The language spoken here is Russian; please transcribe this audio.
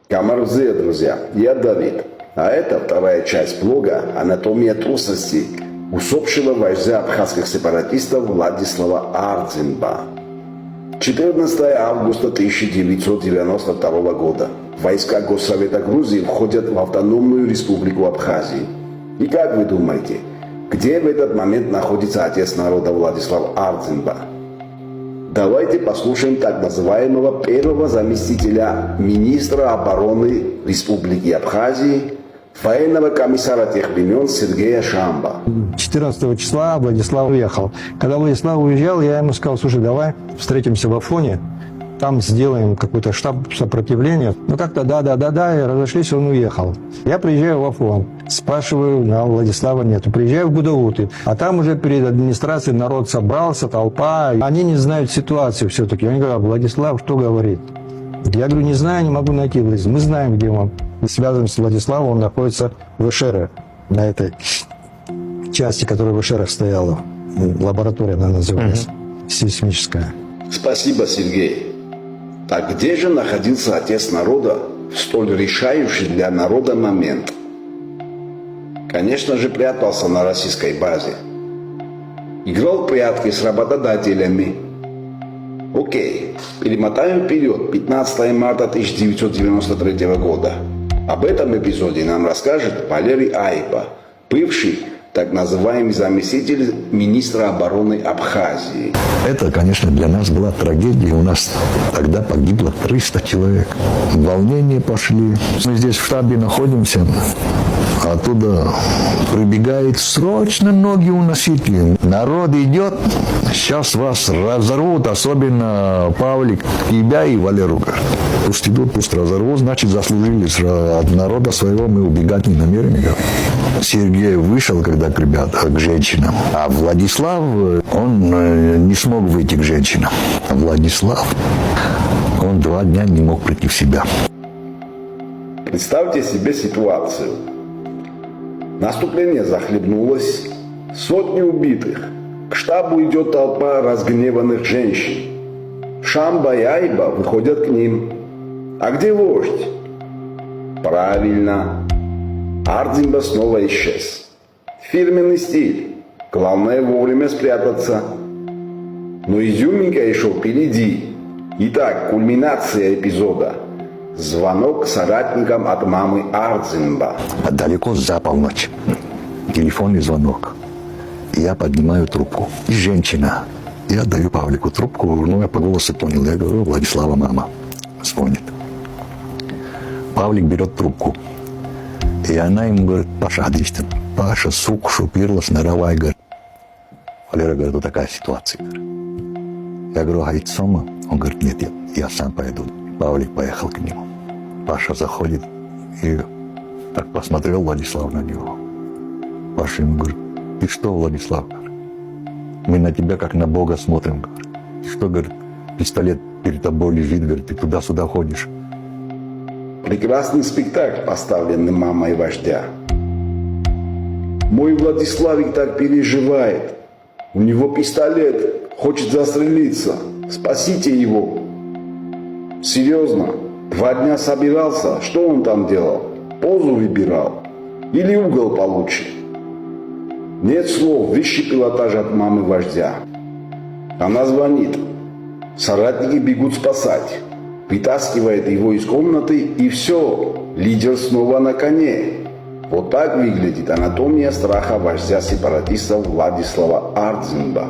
Камарзе, друзья, я Давид. А это вторая часть блога «Анатомия трусости» усопшего вождя абхазских сепаратистов Владислава Ардзинба. 14 августа 1992 года. Войска Госсовета Грузии входят в автономную республику Абхазии. И как вы думаете, где в этот момент находится отец народа Владислав Ардзинба? Давайте послушаем так называемого первого заместителя министра обороны Республики Абхазии, военного комиссара тех времен Сергея Шамба. 14 числа Владислав уехал. Когда Владислав уезжал, я ему сказал: слушай, давай встретимся в Афоне, там сделаем какой-то штаб сопротивления. Ну как-то да, и разошлись, он уехал. Я приезжаю в Афон, спрашиваю, на Владислава нету. Приезжаю в Гудауты, а там уже перед администрацией народ собрался, толпа. Они не знают ситуацию все-таки. Они говорят: Владислав что говорит? Я говорю: не знаю, не могу найти. Мы знаем, где он. Связан с Владиславом, он находится в Эшере, на этой части, которая в Эшерах стояла. Лаборатория она называлась, сейсмическая. Спасибо, Сергей. Так где же находился отец народа в столь решающий для народа момент? Конечно же, прятался на российской базе. Играл в прятки с работодателями. Окей, перемотаем вперед, 15 марта 1993 года. Об этом эпизоде нам расскажет Валерий Айба, бывший так называемый заместитель министра обороны Абхазии. Это, конечно, для нас была трагедия. У нас тогда погибло 300 человек. Волнения пошли. Мы здесь в штабе находимся. Оттуда прибегает: срочно ноги уносите. Народ идет, сейчас вас разорвут, особенно Павлик, тебя и Валеру. Пусть идут, пусть разорвут, значит, заслужили от народа своего, мы убегать не намерены. Сергей вышел, когда к ребятам, к женщинам, а Владислав, он не смог выйти к женщинам. А Владислав, он 2 дня не мог прийти в себя. Представьте себе ситуацию. Наступление захлебнулось, сотни убитых. К штабу идет толпа разгневанных женщин. Шамба и Айба выходят к ним. А где вождь? Правильно. Ардзинба снова исчез. Фирменный стиль. Главное вовремя спрятаться. Но изюминка еще впереди. Итак, кульминация эпизода. Звонок соратникам от мамы Ардзинба. А далеко за полночь. Телефонный звонок. И я поднимаю трубку. И женщина. Я даю Павлику трубку, ну я по голосу понял. Я говорю: Владислава мама звонит. Павлик берет трубку. И она ему говорит: Паша, Адистин, Паша, сука, шупирлась, наравай, говорит. Валера говорит: вот такая ситуация. Я говорю: а ведь Сома? Он говорит: нет, я сам пойду. Павлик поехал к нему. Паша заходит и так посмотрел Владислав на него. Паша ему говорит: ты что, Владислав? Мы на тебя как на Бога смотрим. Ты что, говорит, пистолет перед тобой лежит, говорит, ты туда-сюда ходишь. Прекрасный спектакль, поставленный мамой вождя. Мой Владиславик так переживает. У него пистолет, хочет застрелиться. Спасите его. Серьезно, 2 дня собирался, что он там делал? Позу выбирал? Или угол получше? Нет слов, высший пилотаж от мамы вождя. Она звонит. Соратники бегут спасать. Вытаскивает его из комнаты, и все, лидер снова на коне. Вот так выглядит анатомия страха вождя сепаратистов Владислава Ардзинба.